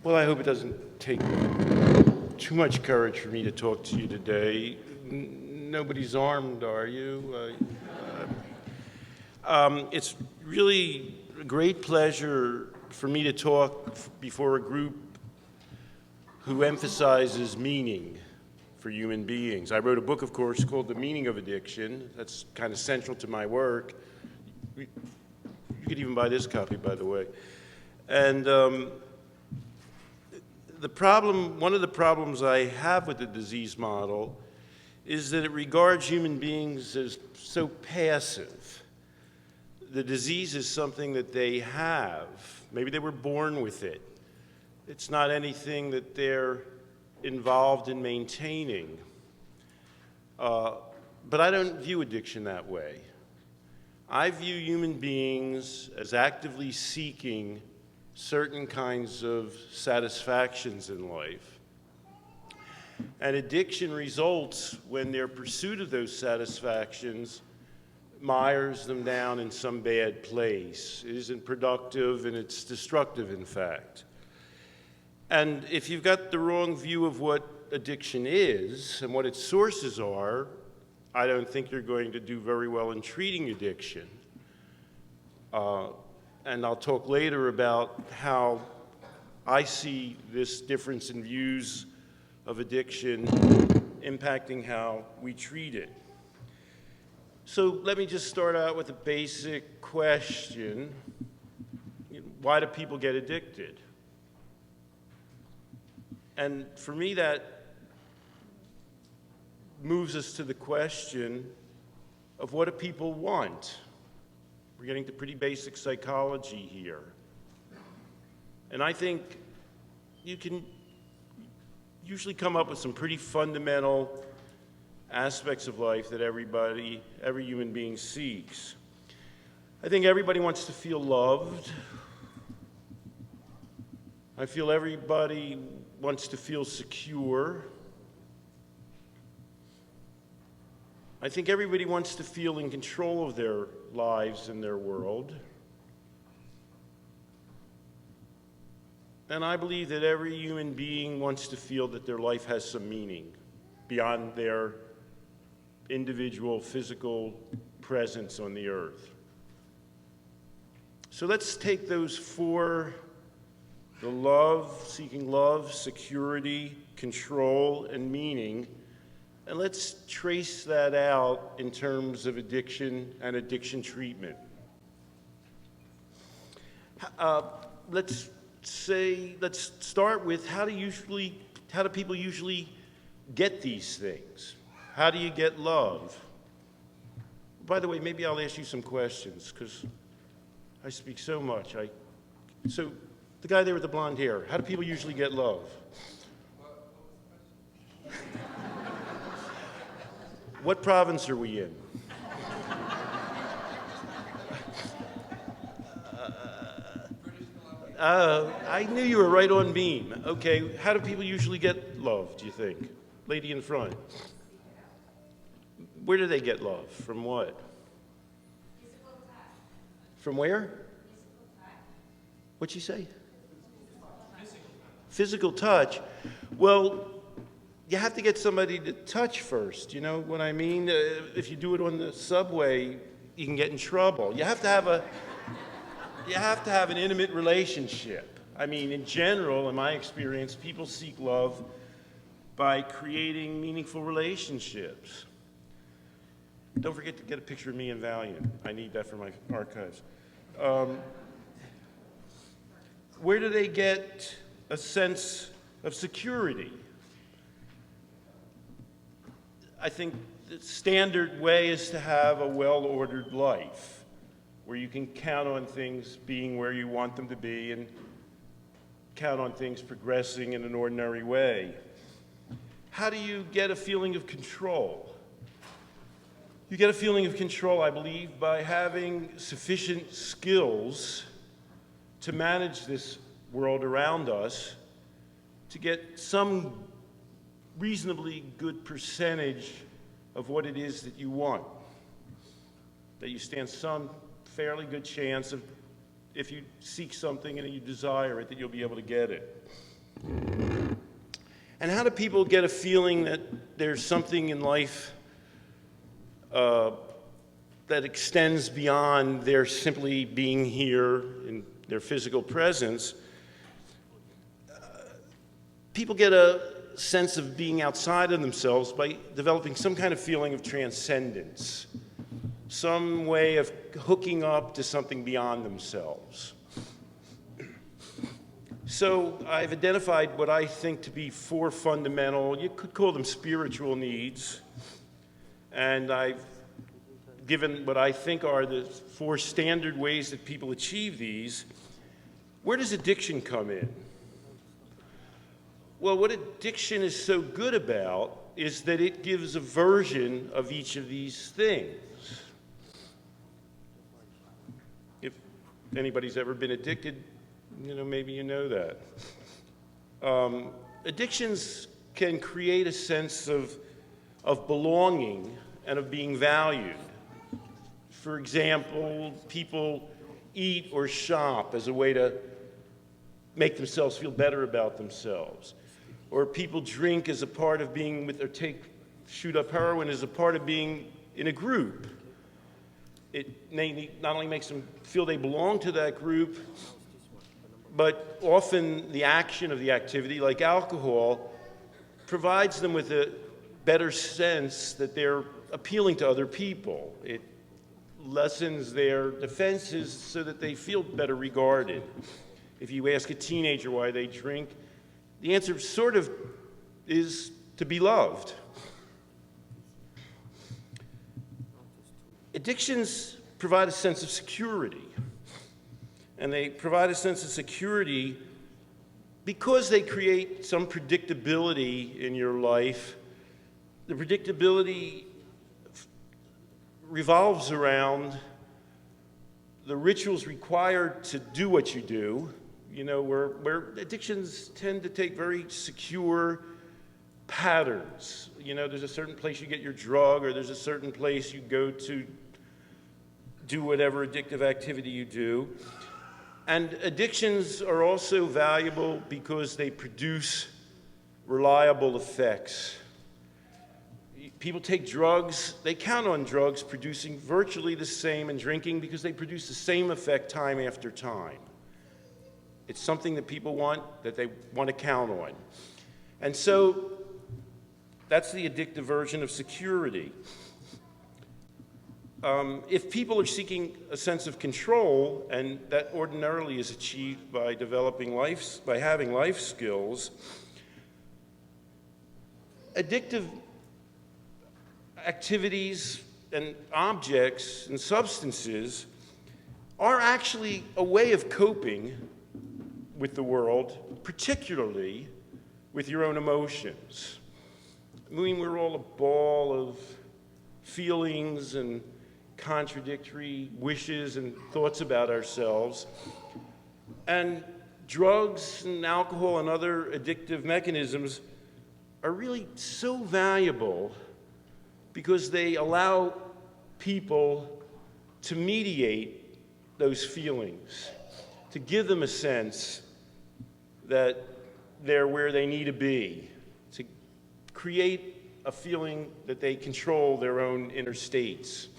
Well, I hope it doesn't take too much courage for me to talk to you today. Nobody's armed, are you? It's really a great pleasure for me to talk before a group who emphasizes meaning for human beings. I wrote a book, of course, called The Meaning of Addiction. That's kind of central to my work. You could even buy this copy, by the way. And one of the problems I have with the disease model is that it regards human beings as so passive. The disease is something that they have. Maybe they were born with it. It's not anything that they're involved in maintaining. But I don't view addiction that way. I view human beings as actively seeking certain kinds of satisfactions in life. And addiction results when their pursuit of those satisfactions mires them down in some bad place. It isn't productive and it's destructive, in fact. And if you've got the wrong view of what addiction is and what its sources are, I don't think you're going to do very well in treating addiction. And I'll talk later about how I see this difference in views of addiction impacting how we treat it. So let me just start out with a basic question. Why do people get addicted? And for me, that moves us to the question of what do people want? We're getting to pretty basic psychology here. And I think you can usually come up with some pretty fundamental aspects of life that every human being seeks. I think everybody wants to feel loved. I feel everybody wants to feel secure. I think everybody wants to feel in control of their lives and their world. And I believe that every human being wants to feel that their life has some meaning beyond their individual physical presence on the earth. So let's take those four: the love, seeking love, security, control, and meaning, and let's trace that out in terms of addiction and addiction treatment. Let's start with how do people usually get these things? How do you get love? By the way, maybe I'll ask you some questions because I speak so much. So the guy there with the blonde hair, how do people usually get love? What province are we in? I knew you were right on beam. Okay, how do people usually get love, do you think? Lady in front. Where do they get love? From what? Physical touch. From where? Physical touch. What'd she say? Physical touch. Well, you have to get somebody to touch first, you know what I mean? If you do it on the subway, you can get in trouble. You have to have an intimate relationship. I mean, in general, in my experience, people seek love by creating meaningful relationships. Don't forget to get a picture of me and Valiant. I need that for my archives. Where do they get a sense of security? I think the standard way is to have a well-ordered life where you can count on things being where you want them to be and count on things progressing in an ordinary way. How do you get a feeling of control? You get a feeling of control, I believe, by having sufficient skills to manage this world around us, to get some reasonably good percentage of what it is that you want. That you stand some fairly good chance of, if you seek something and you desire it, that you'll be able to get it. And how do people get a feeling that there's something in life that extends beyond their simply being here in their physical presence? People get a sense of being outside of themselves by developing some kind of feeling of transcendence, some way of hooking up to something beyond themselves. So I've identified what I think to be 4 fundamental, you could call them spiritual needs, and I've given what I think are the 4 standard ways that people achieve these. Where does addiction come in? Well, what addiction is so good about is that it gives a version of each of these things. If anybody's ever been addicted, maybe you know that. Addictions can create a sense of belonging and of being valued. For example, people eat or shop as a way to make themselves feel better about themselves. Or people drink as a part of being with, or shoot up heroin as a part of being in a group. It not only makes them feel they belong to that group, but often the action of the activity, like alcohol, provides them with a better sense that they're appealing to other people. It lessens their defenses so that they feel better regarded. If you ask a teenager why they drink, the answer sort of is to be loved. Addictions provide a sense of security. And they provide a sense of security because they create some predictability in your life. The predictability revolves around the rituals required to do what you do, where addictions tend to take very secure patterns. There's a certain place you get your drug, or there's a certain place you go to do whatever addictive activity you do. And addictions are also valuable because they produce reliable effects. People take drugs, they count on drugs producing virtually the same in drinking because they produce the same effect time after time. It's something that people want, that they want to count on. And so that's the addictive version of security. If people are seeking a sense of control, and that ordinarily is achieved by having life skills, addictive activities and objects and substances are actually a way of coping with the world, particularly with your own emotions. We're all a ball of feelings and contradictory wishes and thoughts about ourselves. And drugs and alcohol and other addictive mechanisms are really so valuable because they allow people to mediate those feelings, to give them a sense that they're where they need to be, to create a feeling that they control their own inner states.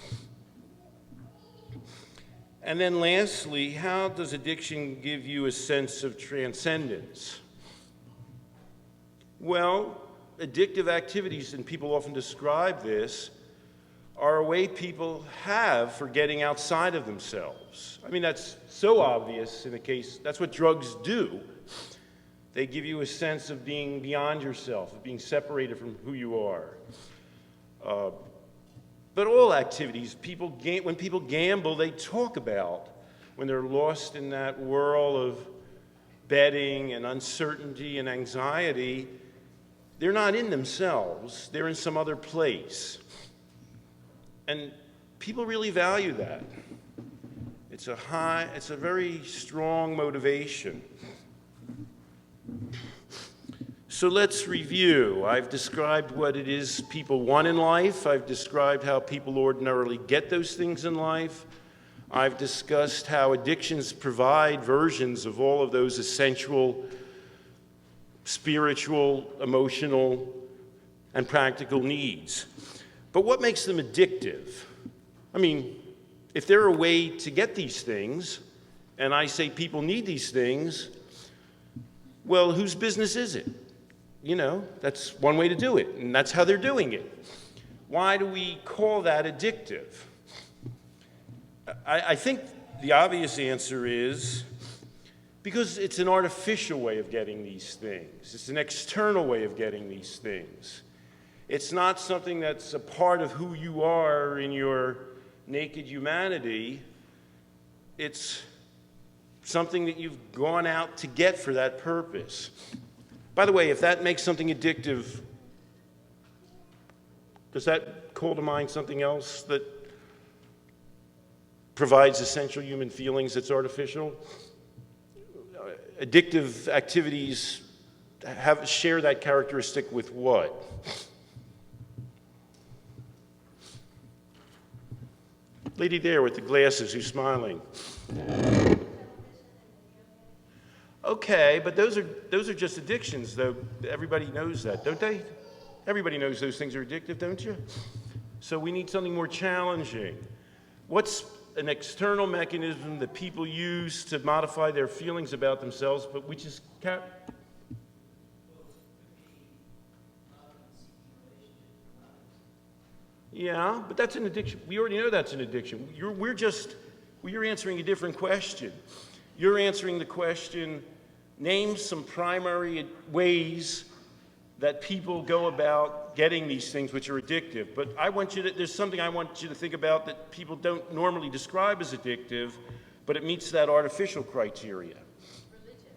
And then lastly, how does addiction give you a sense of transcendence? Well, addictive activities, and people often describe this, are a way people have for getting outside of themselves. I mean, that's so obvious in the case, that's what drugs do. They give you a sense of being beyond yourself, of being separated from who you are. But all activities, when people gamble, they talk about when they're lost in that whirl of betting and uncertainty and anxiety, they're not in themselves, they're in some other place. And people really value that. It's a very strong motivation. So let's review. I've described what it is people want in life. I've described how people ordinarily get those things in life. I've discussed how addictions provide versions of all of those essential spiritual, emotional, and practical needs. But what makes them addictive? I mean, if they're a way to get these things, and I say people need these things, well, whose business is it? You know, that's one way to do it, and that's how they're doing it. Why do we call that addictive? I think the obvious answer is because it's an artificial way of getting these things. It's an external way of getting these things. It's not something that's a part of who you are in your naked humanity. It's something that you've gone out to get for that purpose. By the way, if that makes something addictive, does that call to mind something else that provides essential human feelings that's artificial? Addictive activities share that characteristic with what? Lady there with the glasses who's smiling. Okay, but those are just addictions, though. Everybody knows that, don't they? Everybody knows those things are addictive, don't you? So we need something more challenging. What's an external mechanism that people use to modify their feelings about themselves, but which is yeah, but that's an addiction. We already know that's an addiction. You're answering a different question. You're answering the question, name some primary ways that people go about getting these things which are addictive. But there's something I want you to think about that people don't normally describe as addictive, but it meets that artificial criteria. Religion.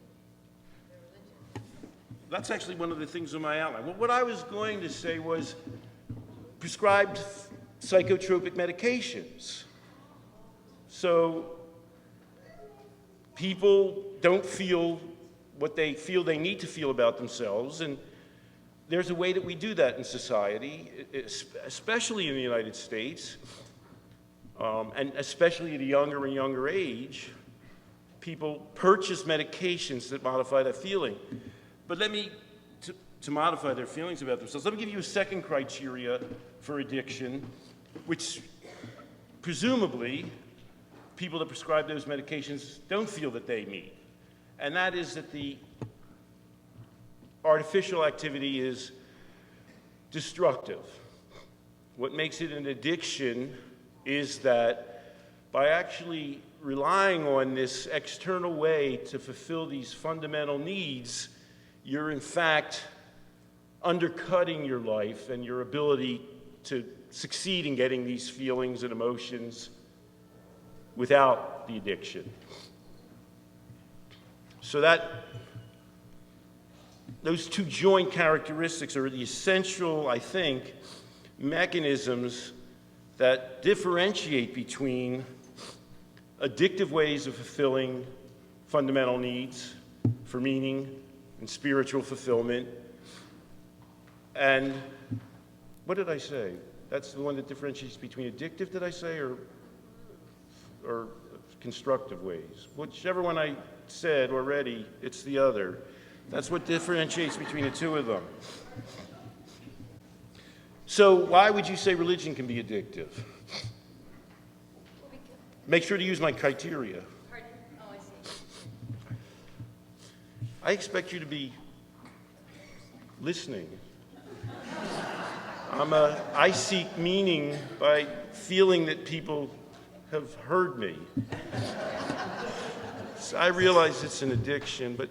That's actually one of the things on my outline. Well, what I was going to say was prescribed psychotropic medications. So people don't feel what they feel they need to feel about themselves, and there's a way that we do that in society, especially in the United States, and especially at a younger and younger age. People purchase medications that modify that feeling. But to modify their feelings about themselves, let me give you a second criteria for addiction, which presumably people that prescribe those medications don't feel that they meet. And that is that the artificial activity is destructive. What makes it an addiction is that by actually relying on this external way to fulfill these fundamental needs, you're in fact undercutting your life and your ability to succeed in getting these feelings and emotions without the addiction. So those two joint characteristics are the essential, I think, mechanisms that differentiate between addictive ways of fulfilling fundamental needs for meaning and spiritual fulfillment. And what did I say? That's the one that differentiates between addictive, did I say, or constructive ways? Whichever one I said already, it's the other. That's what differentiates between the two of them. So why would you say religion can be addictive? Make sure to use my criteria. Pardon? Oh, I see. I expect you to be listening. I seek meaning by feeling that people have heard me. So I realize it's an addiction, but...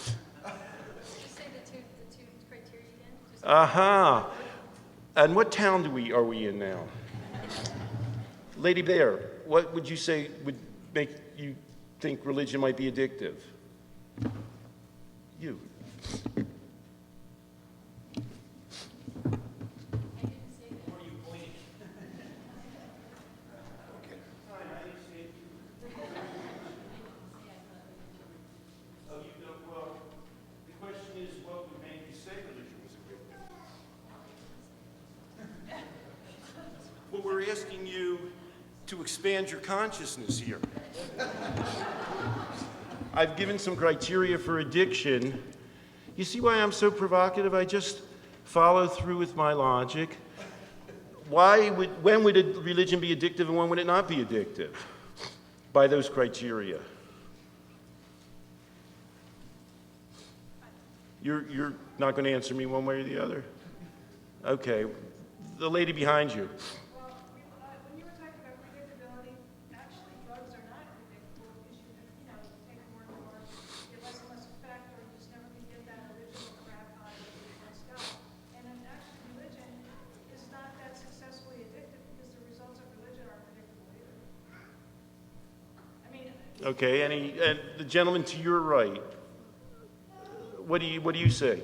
Just say the two criteria again. Aha. And what town are we in now? Lady Bear, what would you say would make you think religion might be addictive? You. We're asking you to expand your consciousness here. I've given some criteria for addiction. You see why I'm so provocative? I just follow through with my logic. When would a religion be addictive and when would it not be addictive? By those criteria. You're not going to answer me one way or the other? Okay. The lady behind you. Well, when you were talking about predictability, actually drugs are not predictable because you take more and more, get less and less effect, or you just never can get that original crap high that you once got. And then actually religion is not that successfully addictive because the results of religion aren't predictable either. I mean, Okay, and the gentleman to your right, what do you say?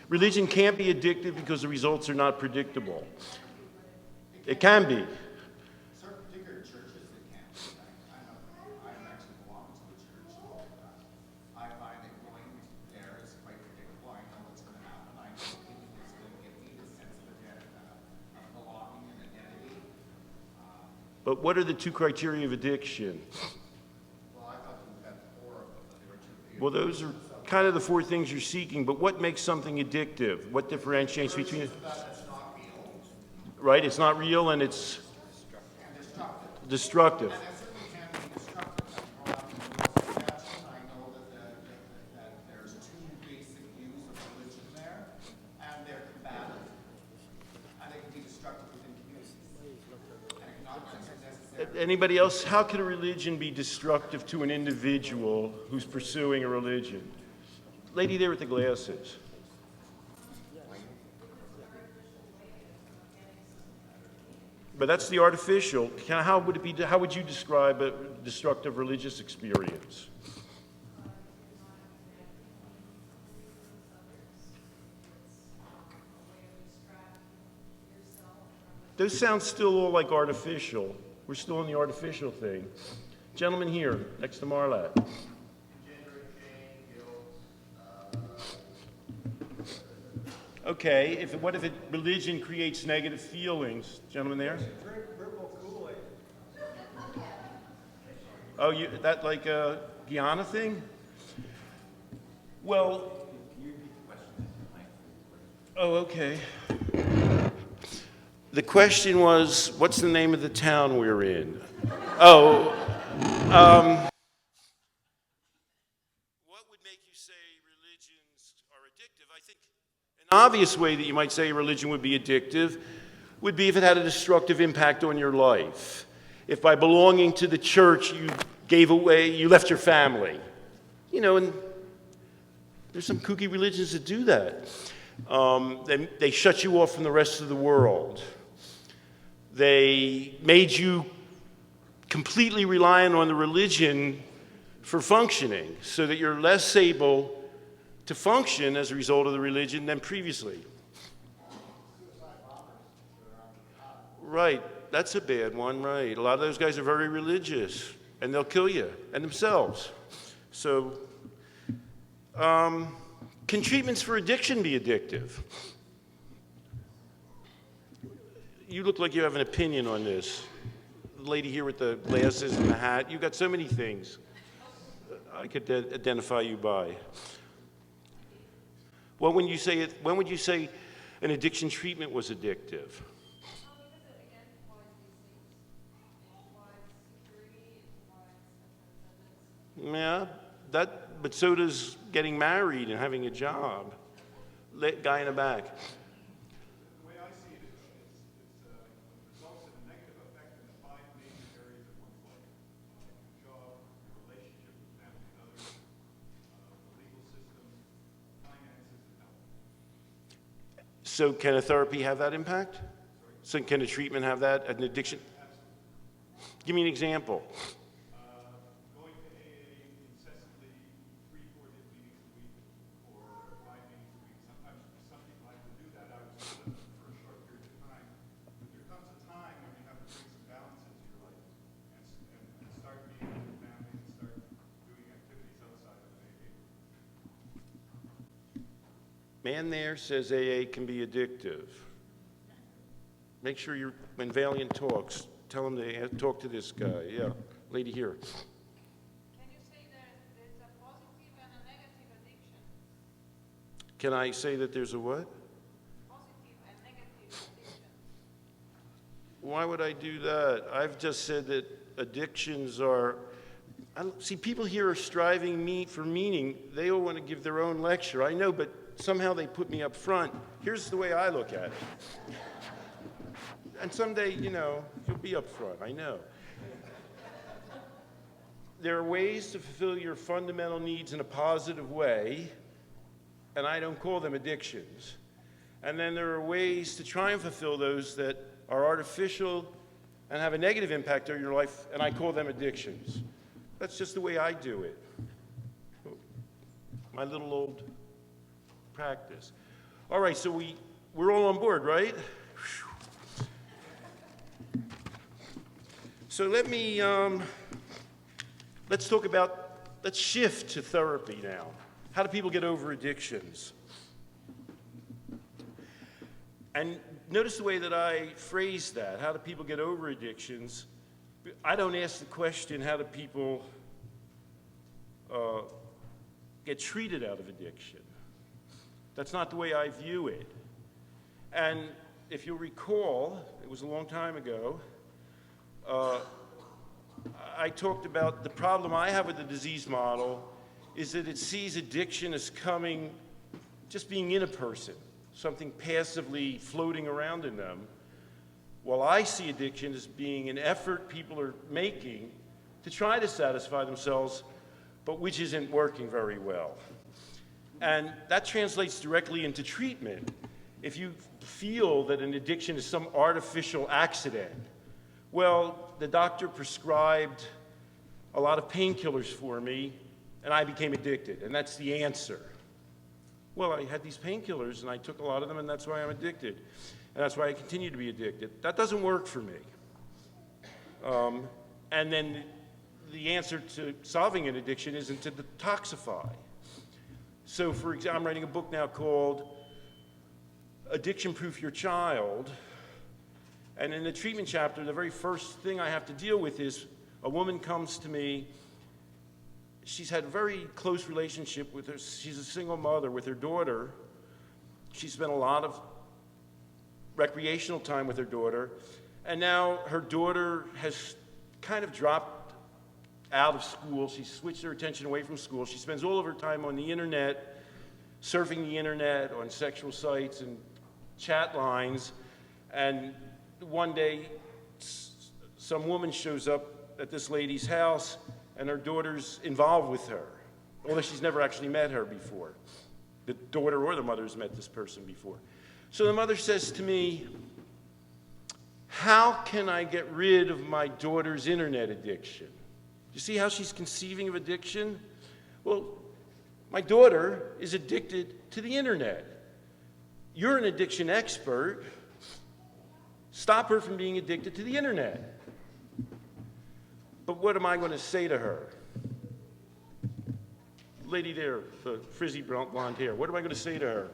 Religion can't be addictive because the results are not predictable. It can be. Certain particular churches it can be. I actually belong to a church. I find that going there is quite predictable. I know what's going to happen. I know people is going to give me the sense of belonging and identity. But what are the two criteria of addiction? Well, I thought you had four of them, but there were two. Well, those are kind of the four things you're seeking, but what makes something addictive? What differentiates between it? That's not real. Right, it's not real and it's And destructive. destructive. And it certainly can be destructive. I grew up in the Saskatchewan. I know that there's two basic views of religion there, and they're combative, and they can be destructive within communities. And it's not necessarily. Anybody else? How could a religion be destructive to an individual who's pursuing a religion? Lady there with the glasses. But that's the artificial. How would it be? How would you describe a destructive religious experience? Those sound still all like artificial. We're still in the artificial thing. Gentleman here, next to Marlat. Okay, what if religion creates negative feelings? Gentleman there? Oh, that like a Guyana thing? Well, oh, okay. The question was, what's the name of the town we're in? Oh, what would make you say religions are addictive? I think an obvious way that you might say a religion would be addictive would be if it had a destructive impact on your life. If by belonging to the church you left your family. And there's some kooky religions that do that. They shut you off from the rest of the world. They made you completely reliant on the religion for functioning, so that you're less able to function as a result of the religion than previously. Right, that's a bad one, right. A lot of those guys are very religious, and they'll kill you, and themselves. So, can treatments for addiction be addictive? You look like you have an opinion on this. The lady here with the glasses and the hat, you've got so many things I could identify you by. When would you say an addiction treatment was addictive? Yeah, but so does getting married and having a job. Guy in the back. The way I see it is, it results in a negative effect in the five major areas of one's life. Your job, your relationship with family and others, the legal system, finances, and health. So can a therapy have that impact? So can a treatment have that, an addiction? Absolutely. Give me an example. Going to AA incessantly 3-4 meetings a week or 5 meetings a week. Sometimes some people like to do that. I was with them for a short period of time. But there comes a time when you have to bring some balance into your life and start meeting with your family and start doing activities outside of AA. Man there says AA can be addictive. Make sure when Valiant talks, tell him to talk to this guy. Yeah, lady here. can you say there's a positive and a negative addiction? Can I say that there's a what? Positive and negative addiction. Why would I do that? I've just said that addictions are, see, people here are striving for meaning. They all want to give their own lecture. I know, but somehow they put me up front. Here's the way I look at it. And someday, you'll be up front, I know. There are ways to fulfill your fundamental needs in a positive way, and I don't call them addictions. And then there are ways to try and fulfill those that are artificial and have a negative impact on your life, and I call them addictions. That's just the way I do it. My little old practice. All right, so we're all on board, right? So let's shift to therapy now. How do people get over addictions? And notice the way that I phrase that. How do people get over addictions? I don't ask the question, how do people get treated out of addiction? That's not the way I view it. And if you'll recall, it was a long time ago, I talked about the problem I have with the disease model is that it sees addiction as coming, just being in a person, something passively floating around in them, while I see addiction as being an effort people are making to try to satisfy themselves, but which isn't working very well. And that translates directly into treatment. If you feel that an addiction is some artificial accident, well, the doctor prescribed a lot of painkillers for me, and I became addicted, and that's the answer. Well, I had these painkillers, and I took a lot of them, and that's why I'm addicted. And that's why I continue to be addicted. That doesn't work for me. And then the answer to solving an addiction isn't to detoxify. So, for example, I'm writing a book now called Addiction Proof Your Child. And in the treatment chapter, the very first thing I have to deal with is a woman comes to me. She's had a very close relationship with her. She's a single mother with her daughter. She spent a lot of recreational time with her daughter. And now her daughter has kind of dropped out of school. She switched her attention away from school. She spends all of her time on the internet, surfing the internet, on sexual sites and chat lines. And one day, some woman shows up at this lady's house, and her daughter's involved with her, although she's never actually met her before. The daughter or the mother's met this person before. So the mother says to me, how can I get rid of my daughter's internet addiction? You see how she's conceiving of addiction? Well, my daughter is addicted to the internet. You're an addiction expert. Stop her from being addicted to the internet. But what am I going to say to her? Lady there, the frizzy blonde hair, what am I going to say to her?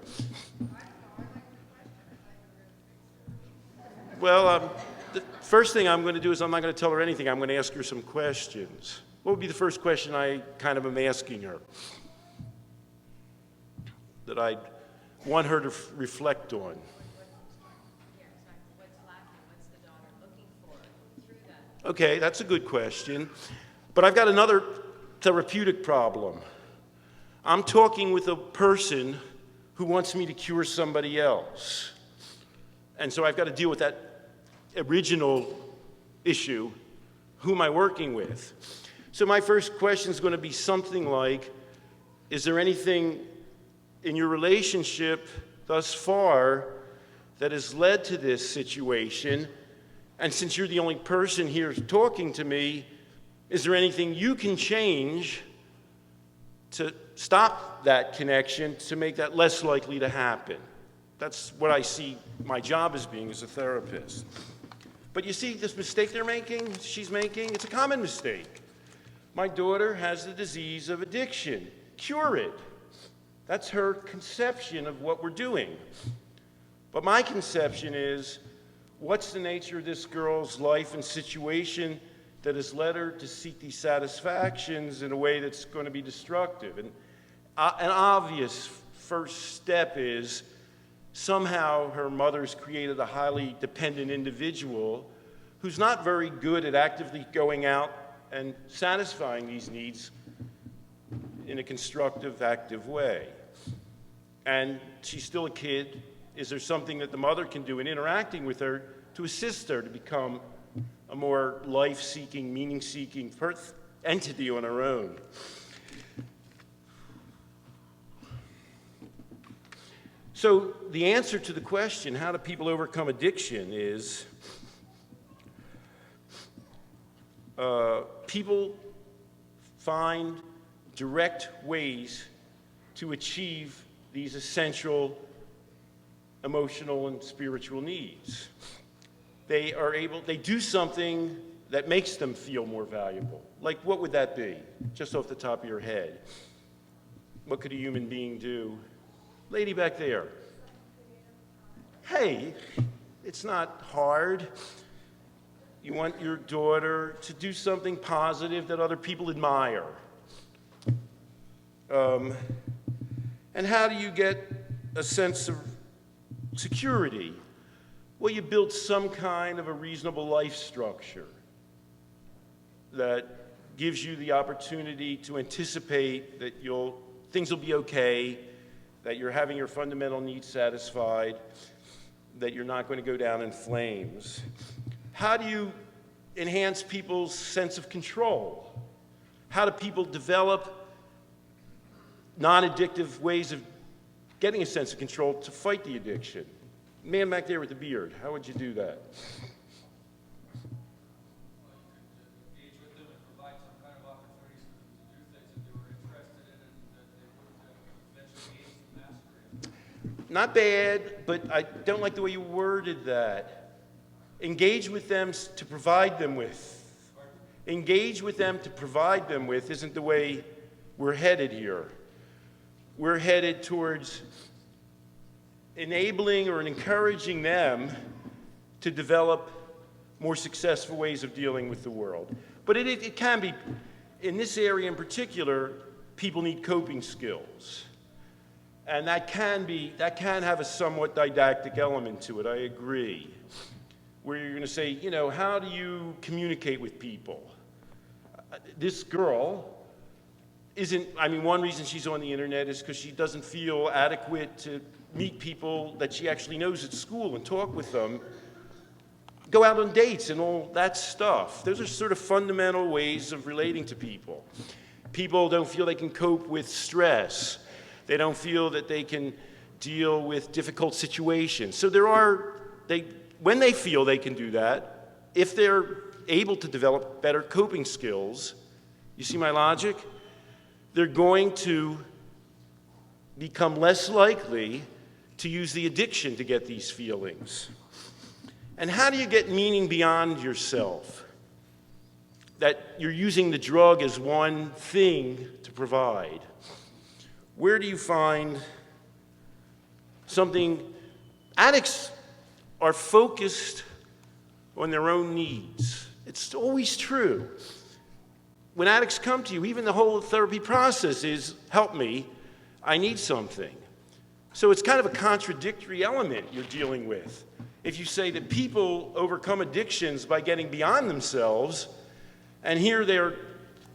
Well, the first thing I'm going to do is I'm not going to tell her anything. I'm going to ask her some questions. What would be the first question I kind of am asking her that I'd want her to reflect on? Okay, that's a good question. But I've got another therapeutic problem. I'm talking with a person who wants me to cure somebody else. And so I've got to deal with that original issue. Who am I working with? So my first question is going to be something like, is there anything in your relationship thus far that has led to this situation? And since you're the only person here talking to me, is there anything you can change to stop that connection, to make that less likely to happen? That's what I see my job as being as a therapist. But you see this mistake she's making, it's a common mistake. My daughter has the disease of addiction. Cure it. That's her conception of what we're doing. But my conception is, what's the nature of this girl's life and situation that has led her to seek these satisfactions in a way that's going to be destructive? And an obvious first step is somehow her mother's created a highly dependent individual who's not very good at actively going out and satisfying these needs in a constructive, active way. And she's still a kid. Is there something that the mother can do in interacting with her to assist her to become a more life-seeking, meaning-seeking entity on her own? So the answer to the question, how do people overcome addiction, is people find direct ways to achieve these essential emotional and spiritual needs. They do something that makes them feel more valuable. Like, what would that be? Just off the top of your head. What could a human being do? Lady back there. Hey, it's not hard. You want your daughter to do something positive that other people admire. And how do you get a sense of security? Well, you build some kind of a reasonable life structure that gives you the opportunity to anticipate that things will be okay, that you're having your fundamental needs satisfied, that you're not going to go down in flames. How do you enhance people's sense of control? How do people develop non-addictive ways of getting a sense of control to fight the addiction? Man back there with the beard, how would you do that? Engage with them and provide some kind of opportunities for them to do things that they were interested in and that they would eventually gain some mastery of. Not bad, but I don't like the way you worded that. Engage with them to provide them with. Engage with them to provide them with isn't the way we're headed here. We're headed towards enabling or encouraging them to develop more successful ways of dealing with the world. But it can be, in this area in particular, people need coping skills. And that can have a somewhat didactic element to it, I agree. Where you're going to say, how do you communicate with people? This girl one reason she's on the internet is because she doesn't feel adequate to meet people that she actually knows at school and talk with them, go out on dates and all that stuff. Those are sort of fundamental ways of relating to people. People don't feel they can cope with stress. They don't feel that they can deal with difficult situations. So when they feel they can do that, if they're able to develop better coping skills, you see my logic? They're going to become less likely to use the addiction to get these feelings. And how do you get meaning beyond yourself? That you're using the drug as one thing to provide. Where do you find something? Addicts are focused on their own needs. It's always true. When addicts come to you, even the whole therapy process is, help me, I need something. So it's kind of a contradictory element you're dealing with. If you say that people overcome addictions by getting beyond themselves, and here they're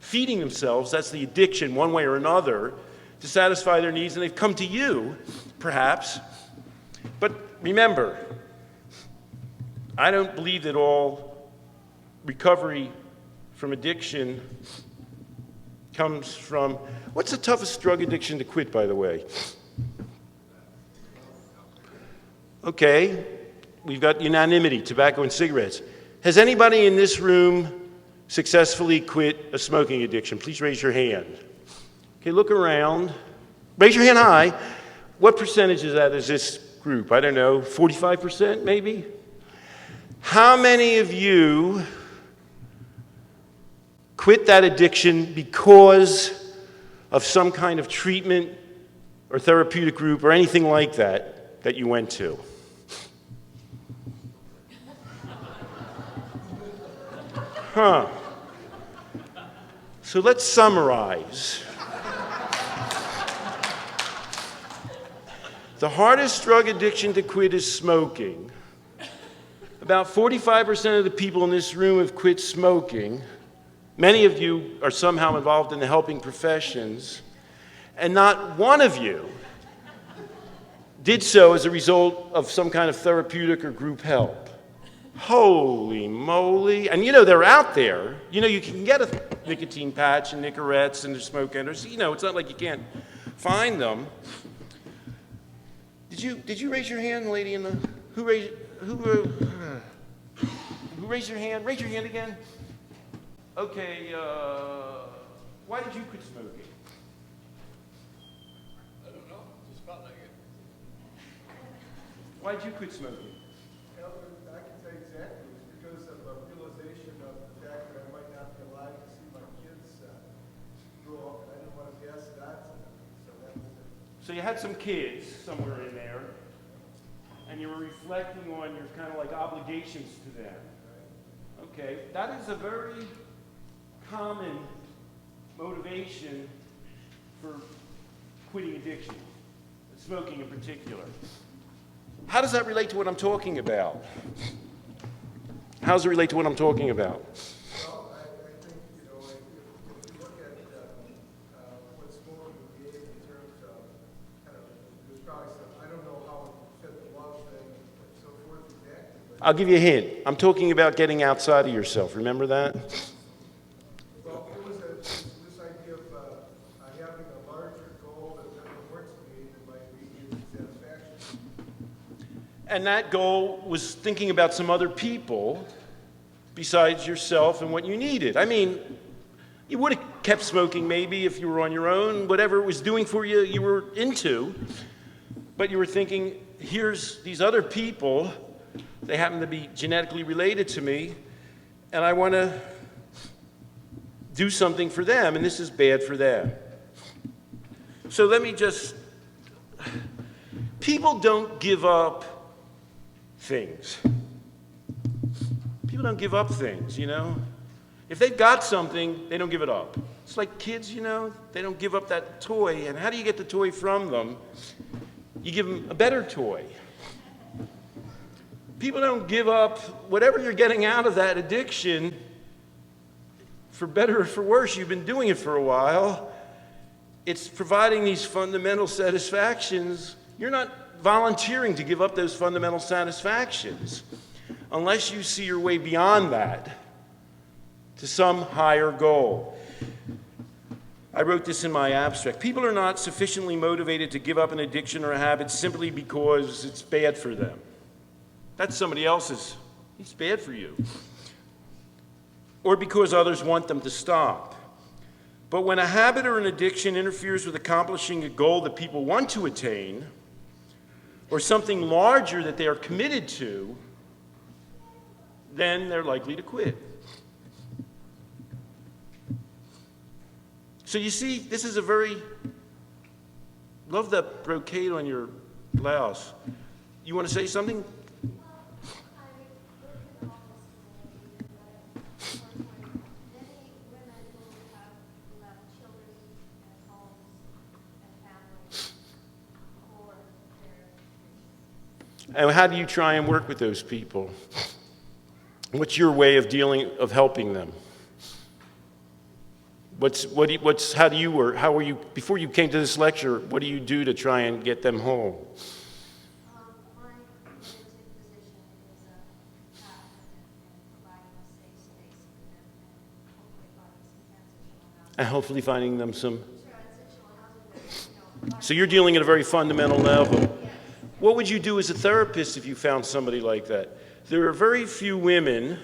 feeding themselves, that's the addiction one way or another, to satisfy their needs, and they've come to you, perhaps. But remember, I don't believe that all recovery from addiction comes from, what's the toughest drug addiction to quit, by the way? Okay, we've got unanimity, tobacco and cigarettes. Has anybody in this room successfully quit a smoking addiction? Please raise your hand. Okay, look around. Raise your hand high. What percentage of that is this group? I don't know, 45% maybe? How many of you quit that addiction because of some kind of treatment or therapeutic group or anything like that you went to? Huh. So let's summarize. The hardest drug addiction to quit is smoking. About 45% of the people in this room have quit smoking. Many of you are somehow involved in the helping professions, and not one of you did so as a result of some kind of therapeutic or group help. Holy moly. And they're out there. You can get a nicotine patch and Nicorettes and the smoke enders. It's not like you can't find them. Did you raise your hand, lady in the... Who raised your hand? Raise your hand again. Okay, why did you quit smoking? I don't know, just felt like it. Why did you quit smoking? I can tell you exactly. It's because of a realization of the fact that I might not be alive to see my kids grow up, and I didn't want to pass it on to them. So that was it. So you had some kids somewhere in there, and you were reflecting on your kind of like obligations to them. Okay, that is a very common motivation for quitting addiction, smoking in particular. How does that relate to what I'm talking about? How does it relate to what I'm talking about? Well, I think, if you look at what smoking gave in terms of kind of, there's probably some, I don't know how it fit the love thing and so forth exactly, but I'll give you a hint. I'm talking about getting outside of yourself. Remember that? well, it was this idea of having a larger goal that meant more to me than my immediate satisfaction. And that goal was thinking about some other people besides yourself and what you needed. I mean, you would have kept smoking maybe if you were on your own, whatever it was doing for you, you were into. But you were thinking, here's these other people, they happen to be genetically related to me, and I want to do something for them, and this is bad for them. So let me just, people don't give up things. People don't give up things, If they've got something, they don't give it up. It's like kids, they don't give up that toy. And how do you get the toy from them? You give them a better toy. People don't give up whatever you're getting out of that addiction, for better or for worse. You've been doing it for a while. It's providing these fundamental satisfactions. You're not volunteering to give up those fundamental satisfactions unless you see your way beyond that to some higher goal. I wrote this in my abstract. People are not sufficiently motivated to give up an addiction or a habit simply because it's bad for them. That's somebody else's. It's bad for you. Or because others want them to stop. But when a habit or an addiction interferes with accomplishing a goal that people want to attain, or something larger that they are committed to, then they're likely to quit. So you see, this is a very, love that brocade on your blouse. You want to say something? And how do you try and work with those people? What's your way of helping them? How do you work? How were you, before you came to this lecture, what do you do to try and get them whole? My position is a path and providing a safe space for them and hopefully finding some transitional housing. And hopefully finding them some. Transitional housing, So you're dealing at a very fundamental level. What would you do as a therapist if you found somebody like that? There are very few women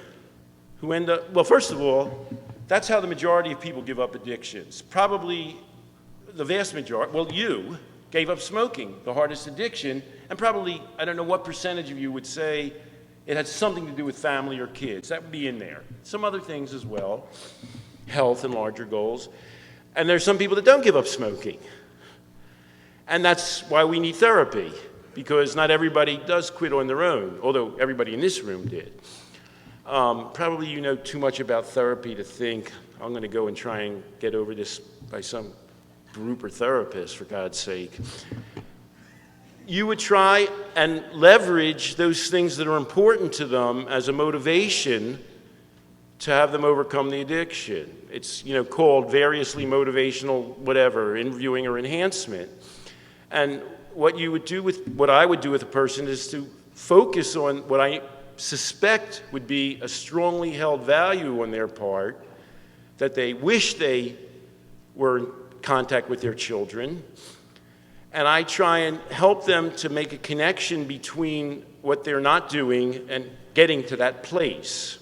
who end up, well, first of all, that's how the majority of people give up addictions. Probably the vast majority, well, you gave up smoking, the hardest addiction, and probably, I don't know what percentage of you would say it had something to do with family or kids. That would be in there. Some other things as well, health and larger goals. And there's some people that don't give up smoking. And that's why we need therapy, because not everybody does quit on their own, although everybody in this room did. Probably you know too much about therapy to think, I'm going to go and try and get over this by some group or therapist, for God's sake. you would try and leverage those things that are important to them as a motivation to have them overcome the addiction. It's, called variously motivational whatever, interviewing or enhancement. And what I would do with a person is to focus on what I suspect would be a strongly held value on their part, that they wish they were in contact with their children. And I try and help them to make a connection between what they're not doing and getting to that place,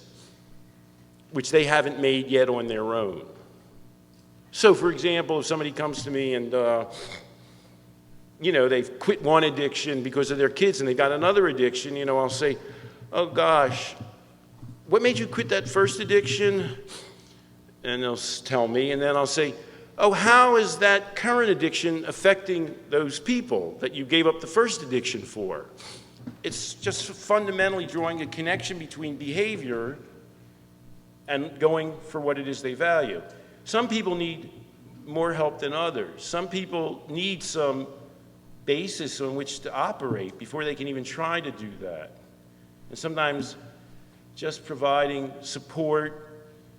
which they haven't made yet on their own. So, for example, if somebody comes to me and, they've quit one addiction because of their kids and they got another addiction, I'll say, oh gosh, what made you quit that first addiction? And they'll tell me, and then I'll say, oh, how is that current addiction affecting those people that you gave up the first addiction for? It's just fundamentally drawing a connection between behavior and going for what it is they value. Some people need more help than others. Some people need some basis on which to operate before they can even try to do that. And sometimes just providing support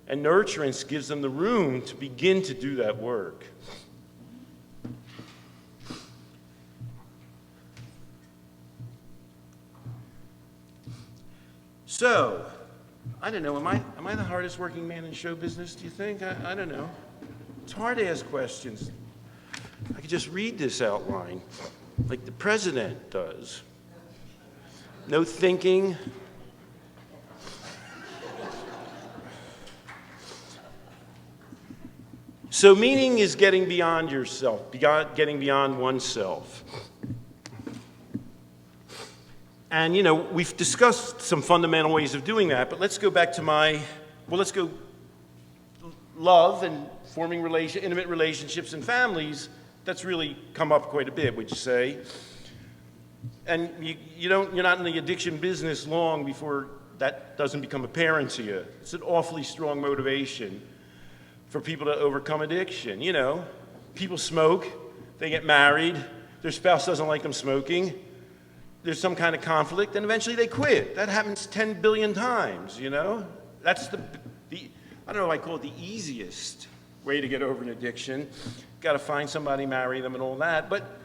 and nurturance gives them the room to begin to do that work. So, I don't know, am I the hardest working man in show business, do you think? I don't know. It's hard to ask questions. I could just read this outline like the president does. No thinking. So meaning is getting beyond yourself, getting beyond oneself. And, we've discussed some fundamental ways of doing that, but let's go back to let's go love and forming intimate relationships and families. That's really come up quite a bit, would you say? And you're not in the addiction business long before that doesn't become apparent to you. It's an awfully strong motivation for people to overcome addiction. People smoke, they get married, their spouse doesn't like them smoking, there's some kind of conflict, and eventually they quit. That happens 10 billion times, That's the I don't know if I call it the easiest way to get over an addiction. Got to find somebody, marry them, and all that, but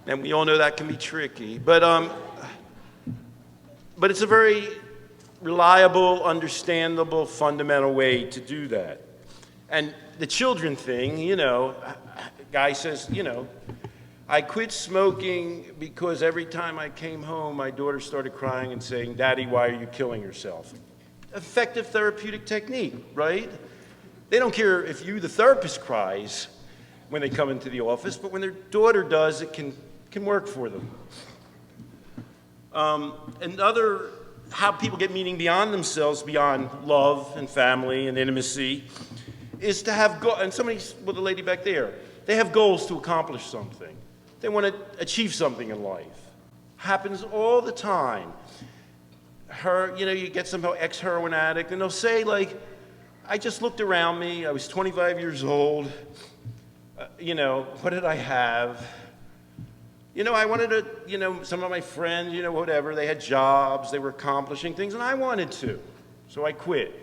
and we all know that can be tricky. But it's a very reliable, understandable, fundamental way to do that. And the children thing, guy says, I quit smoking because every time I came home, my daughter started crying and saying, Daddy, why are you killing yourself? Effective therapeutic technique, right? They don't care if you, the therapist, cries when they come into the office, but when their daughter does, it can work for them. How people get meaning beyond themselves, beyond love and family and intimacy, is to have and the lady back there, they have goals to accomplish something. They want to achieve something in life. Happens all the time. You get some ex-heroin addict, and they'll say, I just looked around me, I was 25 years old, what did I have? I wanted to, some of my friends, whatever, they had jobs, they were accomplishing things, and I wanted to, so I quit.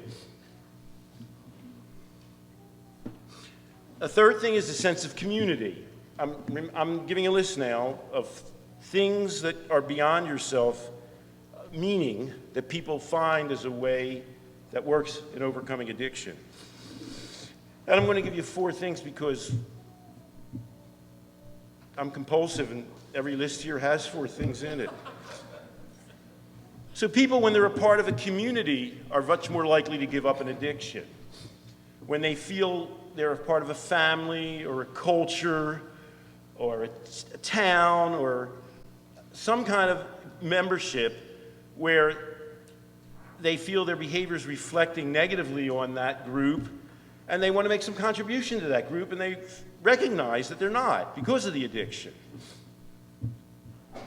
A third thing is the sense of community. I'm giving a list now of things that are beyond yourself, meaning that people find as a way that works in overcoming addiction. And I'm going to give you 4 things because I'm compulsive and every list here has 4 things in it. So people, when they're a part of a community, are much more likely to give up an addiction. When they feel they're a part of a family or a culture or a town or some kind of membership where they feel their behavior is reflecting negatively on that group, and they want to make some contribution to that group, and they recognize that they're not because of the addiction.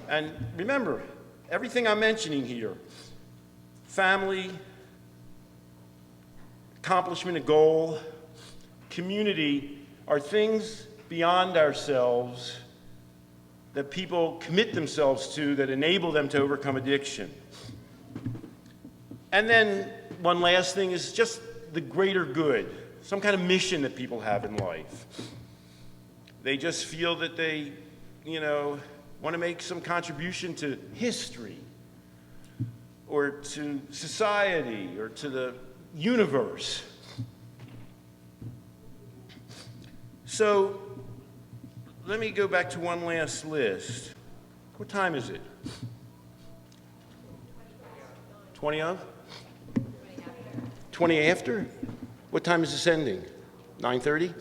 And remember, everything I'm mentioning here, family, accomplishment, a goal, community, are things beyond ourselves that people commit themselves to that enable them to overcome addiction. And then one last thing is just the greater good, some kind of mission that people have in life. They just feel that they, want to make some contribution to history or to society or to the universe. So let me go back to one last list. What time is it? 20 of? 20 after? What time is this ending? 9:30?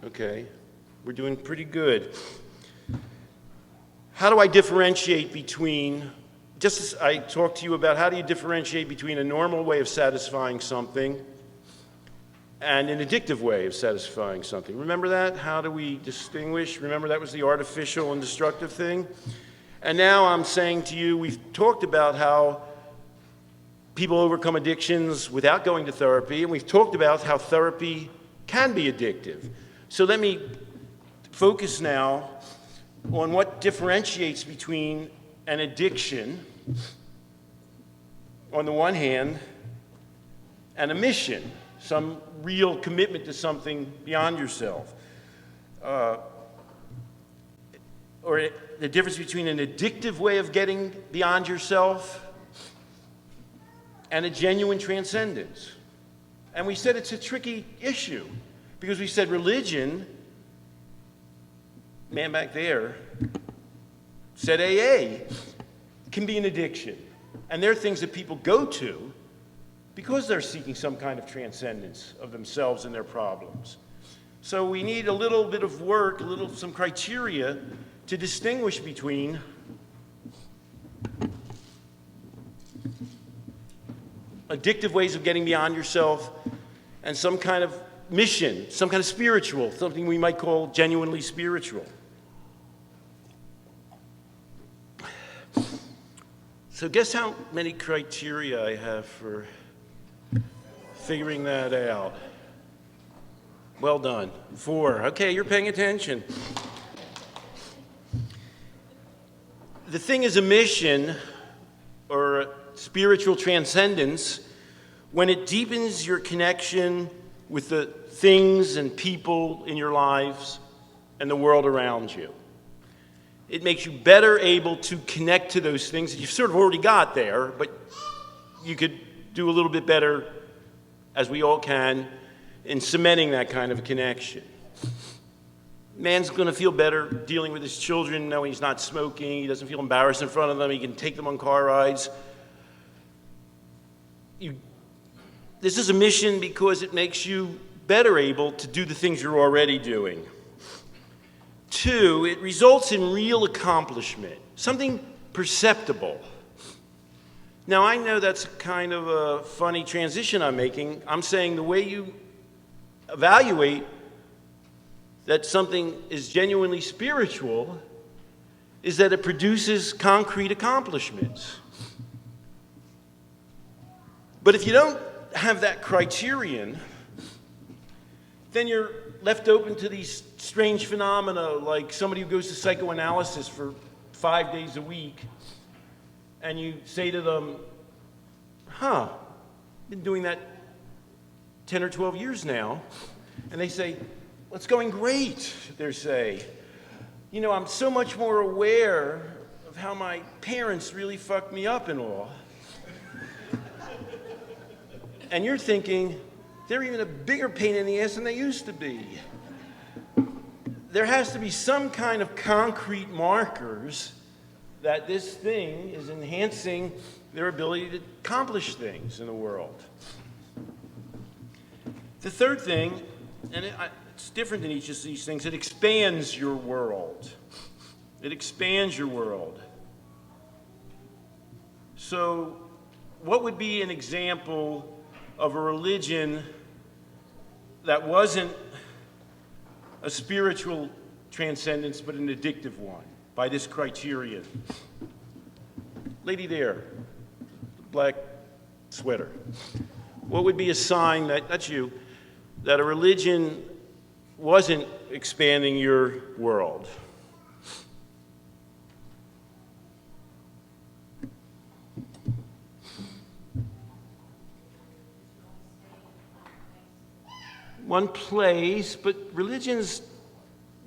Okay, we're doing pretty good. How do I differentiate between, just as I talked to you about, how do you differentiate between a normal way of satisfying something and an addictive way of satisfying something? Remember that? How do we distinguish? Remember that was the artificial and destructive thing? And now I'm saying to you, we've talked about how people overcome addictions without going to therapy, and we've talked about how therapy can be addictive. So let me focus now on what differentiates between an addiction, on the one hand, and a mission, some real commitment to something beyond yourself. Or the difference between an addictive way of getting beyond yourself and a genuine transcendence. And we said it's a tricky issue because we said religion, man back there, said AA can be an addiction. And there are things that people go to because they're seeking some kind of transcendence of themselves and their problems. So we need a little bit of work, some criteria to distinguish between addictive ways of getting beyond yourself and some kind of mission, some kind of spiritual, something we might call genuinely spiritual. So guess how many criteria I have for figuring that out? Well done. 4. Okay, you're paying attention. The thing is a mission or a spiritual transcendence when it deepens your connection with the things and people in your lives and the world around you. It makes you better able to connect to those things that you've sort of already got there, but you could do a little bit better, as we all can, in cementing that kind of a connection. Man's going to feel better dealing with his children, knowing he's not smoking, he doesn't feel embarrassed in front of them, he can take them on car rides. This is a mission because it makes you better able to do the things you're already doing. 2, it results in real accomplishment, something perceptible. Now, I know that's kind of a funny transition I'm making. I'm saying the way you evaluate that something is genuinely spiritual is that it produces concrete accomplishments. But if you don't have that criterion, then you're left open to these strange phenomena like somebody who goes to psychoanalysis for 5 days a week and you say to them, been doing that 10 or 12 years now. And they say, well, it's going great, they say. I'm so much more aware of how my parents really fucked me up and all. And you're thinking, they're even a bigger pain in the ass than they used to be. There has to be some kind of concrete markers that this thing is enhancing their ability to accomplish things in the world. The third thing, and it's different than each of these things, it expands your world. It expands your world. So, what would be an example of a religion that wasn't a spiritual transcendence but an addictive one by this criterion? Lady there, black sweater. What would be a sign that, that's you, that a religion wasn't expanding your world? One place, but religion's,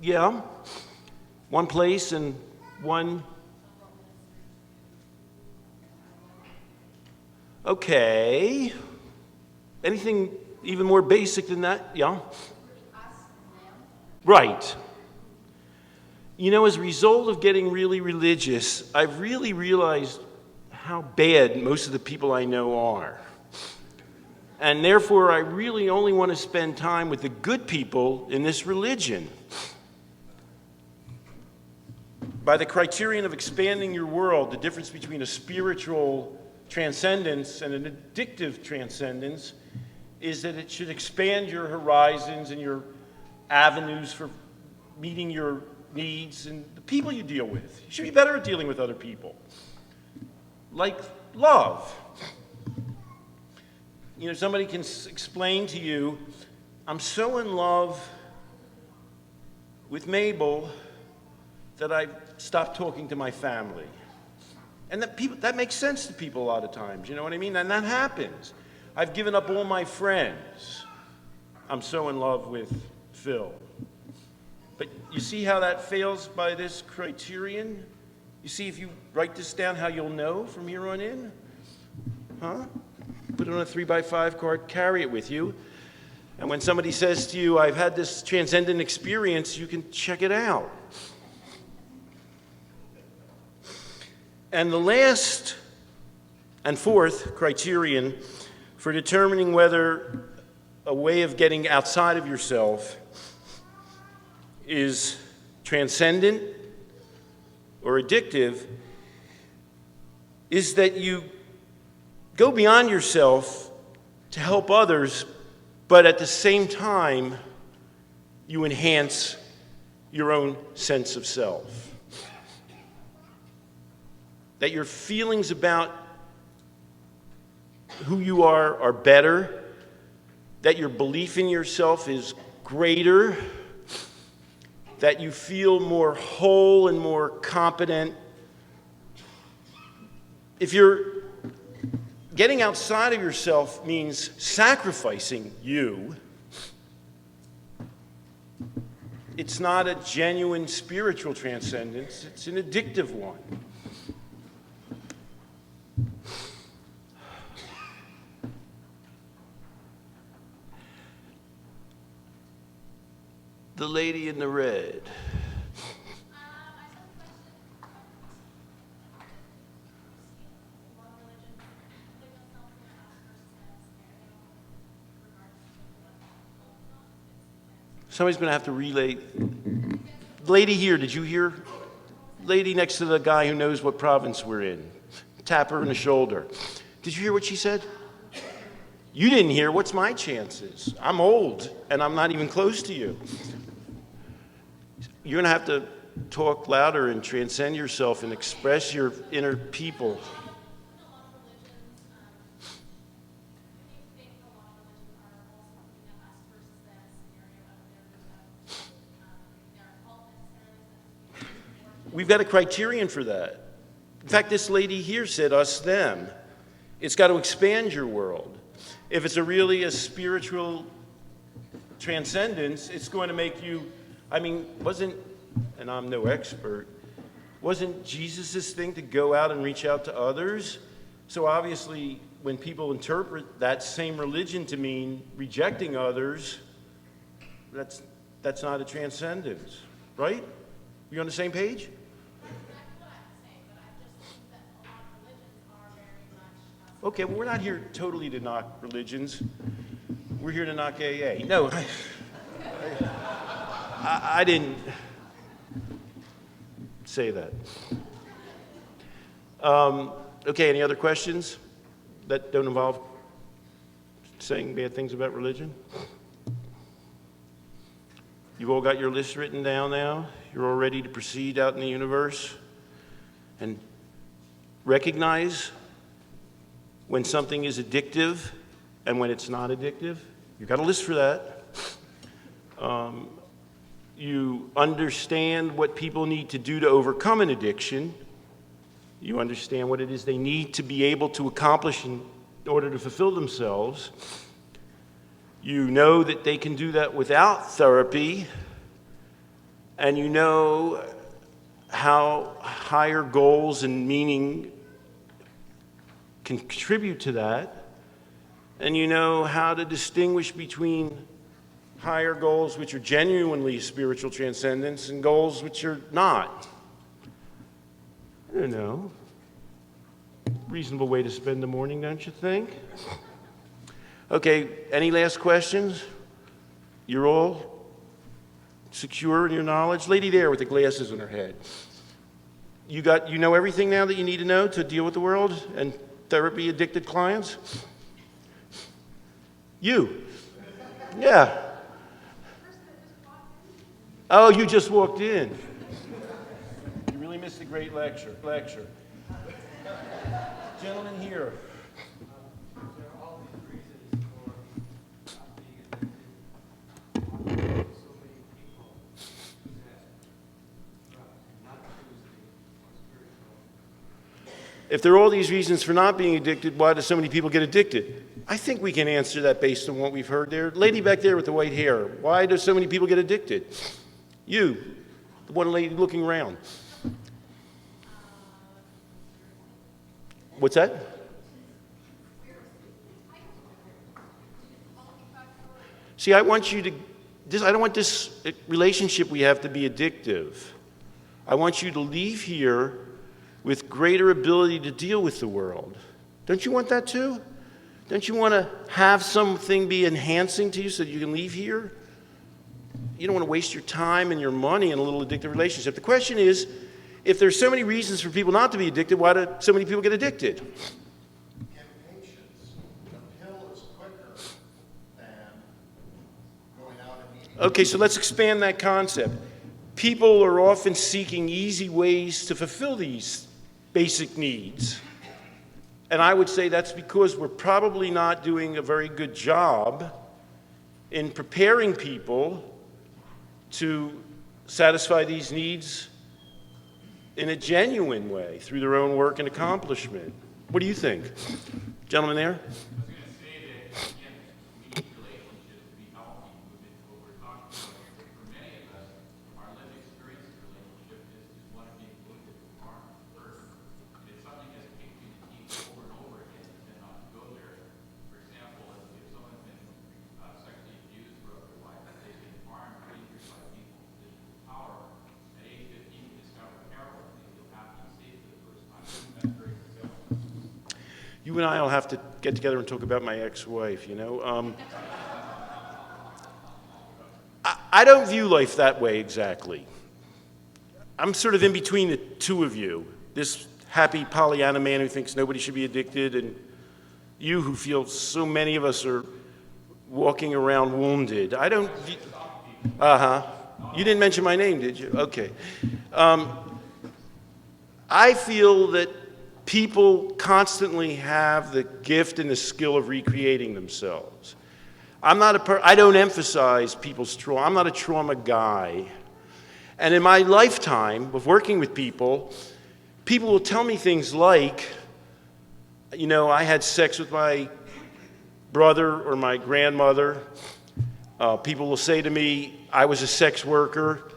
yeah, one place and one. Okay. Anything even more basic than that? Yeah? Right. You know, as a result of getting really religious, I've really realized how bad most of the people I know are. And therefore, I really only want to spend time with the good people in this religion. By the criterion of expanding your world, the difference between a spiritual transcendence and an addictive transcendence is that it should expand your horizons and your avenues for meeting your needs and the people you deal with. You should be better at dealing with other people. Like love. You know, somebody can explain to you, I'm so in love with Mabel that I stopped talking to my family. And that makes sense to people a lot of times, you know what I mean? And that happens. I've given up all my friends. I'm so in love with Phil. But you see how that fails by this criterion? You see, if you write this down, how you'll know from here on in? Huh? Put it on a 3x5 card, carry it with you. And when somebody says to you, I've had this transcendent experience, you can check it out. And the last and fourth criterion for determining whether a way of getting outside of yourself is transcendent or addictive is that you go beyond yourself to help others, but at the same time, you enhance your own sense of self. That your feelings about who you are better, that your belief in yourself is greater, that you feel more whole and more competent. If you're getting outside of yourself means sacrificing you, it's not a genuine spiritual transcendence, it's an addictive one. The lady in the red. Somebody's going to have to relay. Lady here, did you hear? Lady next to the guy who knows what province we're in. Tap her in the shoulder. Did you hear what she said? You didn't hear. What's my chances? I'm old, and I'm not even close to you. You're going to have to talk louder and transcend yourself and express your inner people. We've got a criterion for that. In fact, this lady here said us, them. It's got to expand your world. If it's really a spiritual transcendence, it's going to make you, wasn't, and I'm no expert, wasn't Jesus' thing to go out and reach out to others? So obviously, when people interpret that same religion to mean rejecting others, that's not a transcendence, right? You on the same page? Okay, well, we're not here totally to knock religions. We're here to knock AA. No, I didn't say that. Okay, any other questions that don't involve saying bad things about religion? You've all got your list written down now? You're all ready to proceed out in the universe and recognize when something is addictive and when it's not addictive? You've got a list for that. You understand what people need to do to overcome an addiction. You understand what it is they need to be able to accomplish in order to fulfill themselves. You know that they can do that without therapy, and you know how higher goals and meaning can contribute to that, and you know how to distinguish between higher goals which are genuinely spiritual transcendence and goals which are not. I don't know. Reasonable way to spend the morning, don't you think? Okay, any last questions? You're all secure in your knowledge? Lady there with the glasses on her head. You know everything now that you need to know to deal with the world and therapy addicted clients? You. Yeah. Oh, you just walked in. You really missed a great lecture. Gentlemen here. There are all these reasons for not being addicted. Why do so many people choose that not choose the spiritual? If there are all these reasons for not being addicted, why do so many people get addicted? I think we can answer that based on what we've heard there. Lady back there with the white hair, why do so many people get addicted? You, the one lady looking around. What's that? See, I want you to, I don't want this relationship we have to be addictive. I want you to leave here with greater ability to deal with the world. Don't you want that too? Don't you want to have something be enhancing to you so that you can leave here? You don't want to waste your time and your money in a little addictive relationship. The question is, if there's so many reasons for people not to be addicted, why do so many people get addicted? Impatience. The pill is quicker than going out and eating. Okay, so let's expand that concept. People are often seeking easy ways to fulfill these basic needs. And I would say that's because we're probably not doing a very good job in preparing people to satisfy these needs in a genuine way through their own work and accomplishment. What do you think? Gentleman there? I was going to say that, again, we need relationships to be healthy with what we're talking about. For many of us, our lived experience of relationship is one of being wounded from harm first. And if something has kicked you in the teeth over and over again, you tend not to go there. For example, if someone's been sexually abused throughout their life, they've been harmed or injured by people in positions of power, at age 15 you discover heroin, they feel happy and safe for the first time. That's very fulfilling. You and I will have to get together and talk about my ex-wife, you know. I don't view life that way exactly. I'm sort of in between the two of you. This happy Pollyanna man who thinks nobody should be addicted, and you who feel so many of us are walking around wounded. I don't... You didn't mention my name, did you? Okay. I feel that people constantly have the gift and the skill of recreating themselves. I don't emphasize people's trauma. I'm not a trauma guy. And in my lifetime of working with people will tell me things like, you know, I had sex with my brother or my grandmother. People will say to me, I was a sex worker.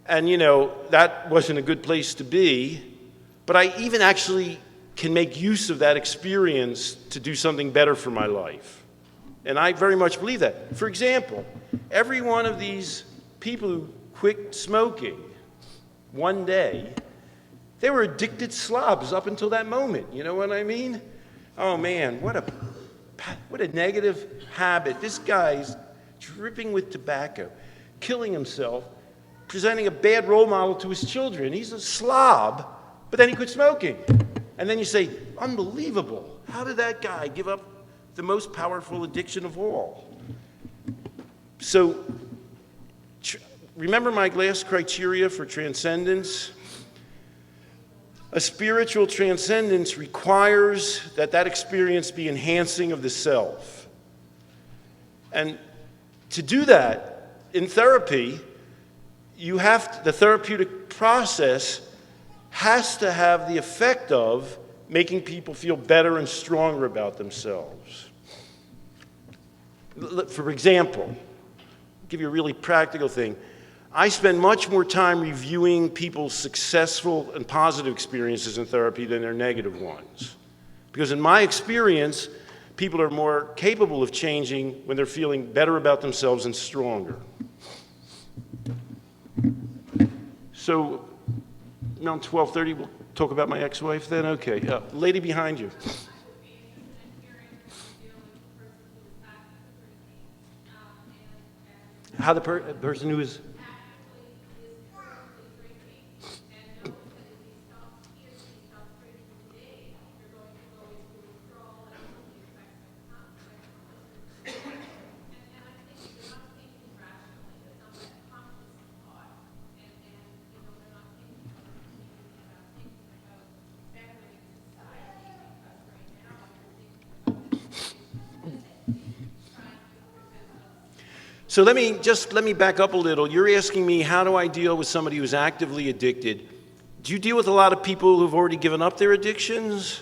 And, you know, that wasn't a good place to be. But I even actually can make use of that experience to do something better for my life. And I very much believe that. For example, every one of these people who quit smoking one day, they were addicted slobs up until that moment. You know what I mean? Oh man, what a negative habit. This guy's dripping with tobacco, killing himself, presenting a bad role model to his children. He's a slob, but then he quit smoking. And then you say, unbelievable. How did that guy give up the most powerful addiction of all? So, remember my last criteria for transcendence? A spiritual transcendence requires that experience be enhancing of the self. And to do that, in therapy, the therapeutic process has to have the effect of making people feel better and stronger about themselves. For example, I'll give you a really practical thing. I spend much more time reviewing people's successful and positive experiences in therapy than their negative ones. Because in my experience, people are more capable of changing when they're feeling better about themselves and stronger. So, around 12:30, we'll talk about my ex-wife then? Okay. Lady behind you. How the person who is... So let me back up a little. You're asking me, how do I deal with somebody who's actively addicted? Do you deal with a lot of people who've already given up their addictions?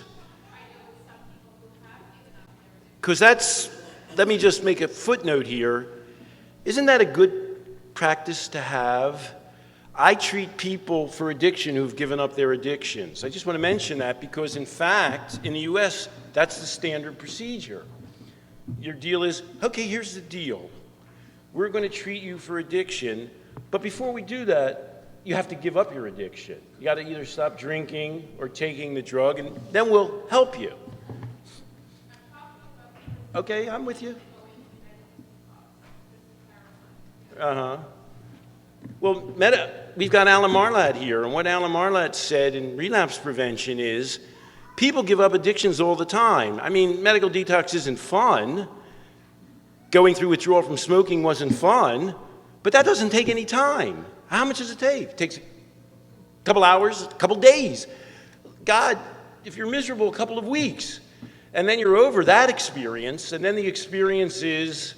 Because let me just make a footnote here. Isn't that a good practice to have? I treat people for addiction who've given up their addictions. I just want to mention that because, in fact, in the U.S., that's the standard procedure. Your deal is, okay, here's the deal. We're going to treat you for addiction, but before we do that, you have to give up your addiction. You got to either stop drinking or taking the drug, and then we'll help you. Okay, I'm with you. Well, we've got Alan Marlatt here, and what Alan Marlatt said in relapse prevention is, people give up addictions all the time. I mean, medical detox isn't fun. Going through withdrawal from smoking wasn't fun, but that doesn't take any time. How much does it take? It takes a couple hours, a couple days. God, if you're miserable, a couple of weeks. And then you're over that experience, and then the experience is,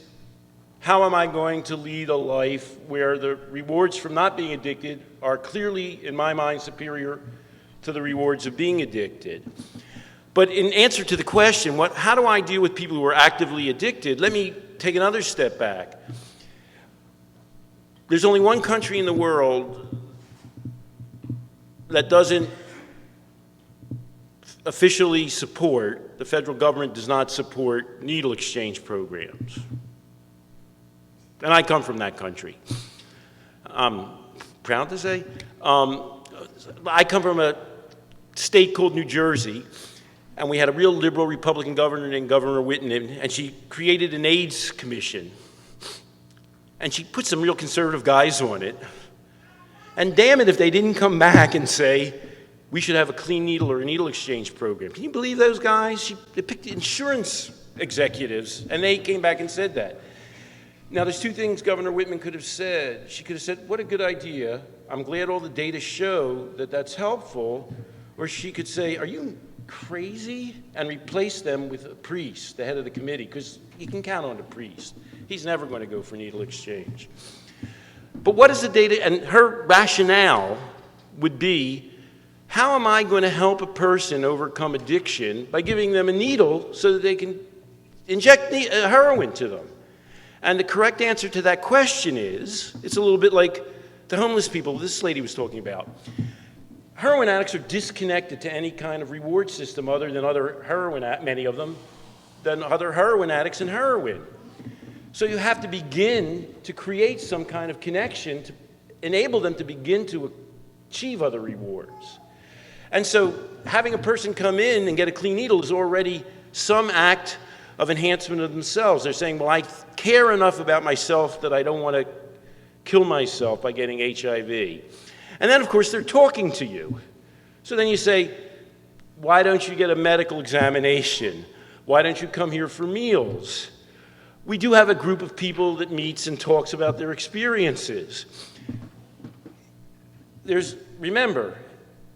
how am I going to lead a life where the rewards from not being addicted are clearly, in my mind, superior to the rewards of being addicted? But in answer to the question, how do I deal with people who are actively addicted, let me take another step back. There's only one country in the world that doesn't officially support, the federal government does not support needle exchange programs. And I come from that country. I'm proud to say. I come from a state called New Jersey, and we had a real liberal Republican governor named Governor Whitten, and she created an AIDS commission. And she put some real conservative guys on it. And damn it if they didn't come back and say, we should have a clean needle or a needle exchange program. Can you believe those guys? They picked insurance executives, and they came back and said that. Now, there's two things Governor Whitman could have said. She could have said, what a good idea. I'm glad all the data show that that's helpful. Or she could say, are you crazy? And replace them with a priest, the head of the committee, because you can count on a priest. He's never going to go for needle exchange. But what is the data? And her rationale would be, how am I going to help a person overcome addiction by giving them a needle so that they can inject heroin to them? And the correct answer to that question is, it's a little bit like the homeless people this lady was talking about. Heroin addicts are disconnected to any kind of reward system other than many of them, than other heroin addicts and heroin. So you have to begin to create some kind of connection to enable them to begin to achieve other rewards. And so having a person come in and get a clean needle is already some act of enhancement of themselves. They're saying, well, I care enough about myself that I don't want to kill myself by getting HIV. And then, of course, they're talking to you. So then you say, why don't you get a medical examination? Why don't you come here for meals? We do have a group of people that meets and talks about their experiences. Remember,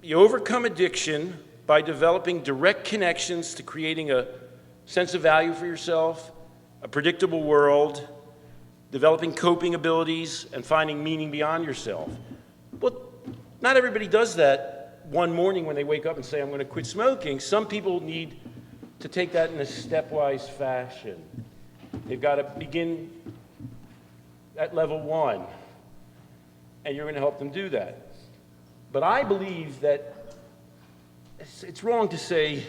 you overcome addiction by developing direct connections to creating a sense of value for yourself, a predictable world, developing coping abilities, and finding meaning beyond yourself. Well, not everybody does that one morning when they wake up and say, I'm going to quit smoking. Some people need to take that in a stepwise fashion. They've got to begin at level 1, and you're going to help them do that. But I believe that it's wrong to say,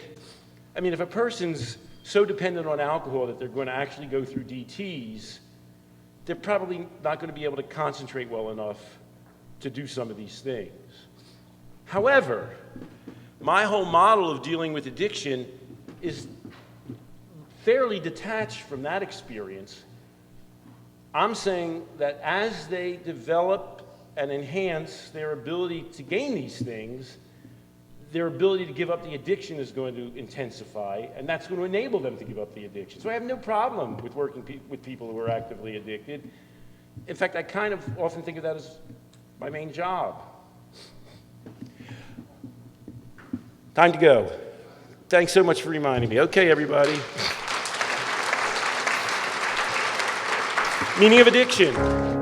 I mean, if a person's so dependent on alcohol that they're going to actually go through DTs, they're probably not going to be able to concentrate well enough to do some of these things. However, my whole model of dealing with addiction is fairly detached from that experience. I'm saying that as they develop and enhance their ability to gain these things, their ability to give up the addiction is going to intensify, and that's going to enable them to give up the addiction. So I have no problem with working with people who are actively addicted. In fact, I kind of often think of that as my main job. Time to go. Thanks so much for reminding me. Okay, everybody. Meaning of addiction.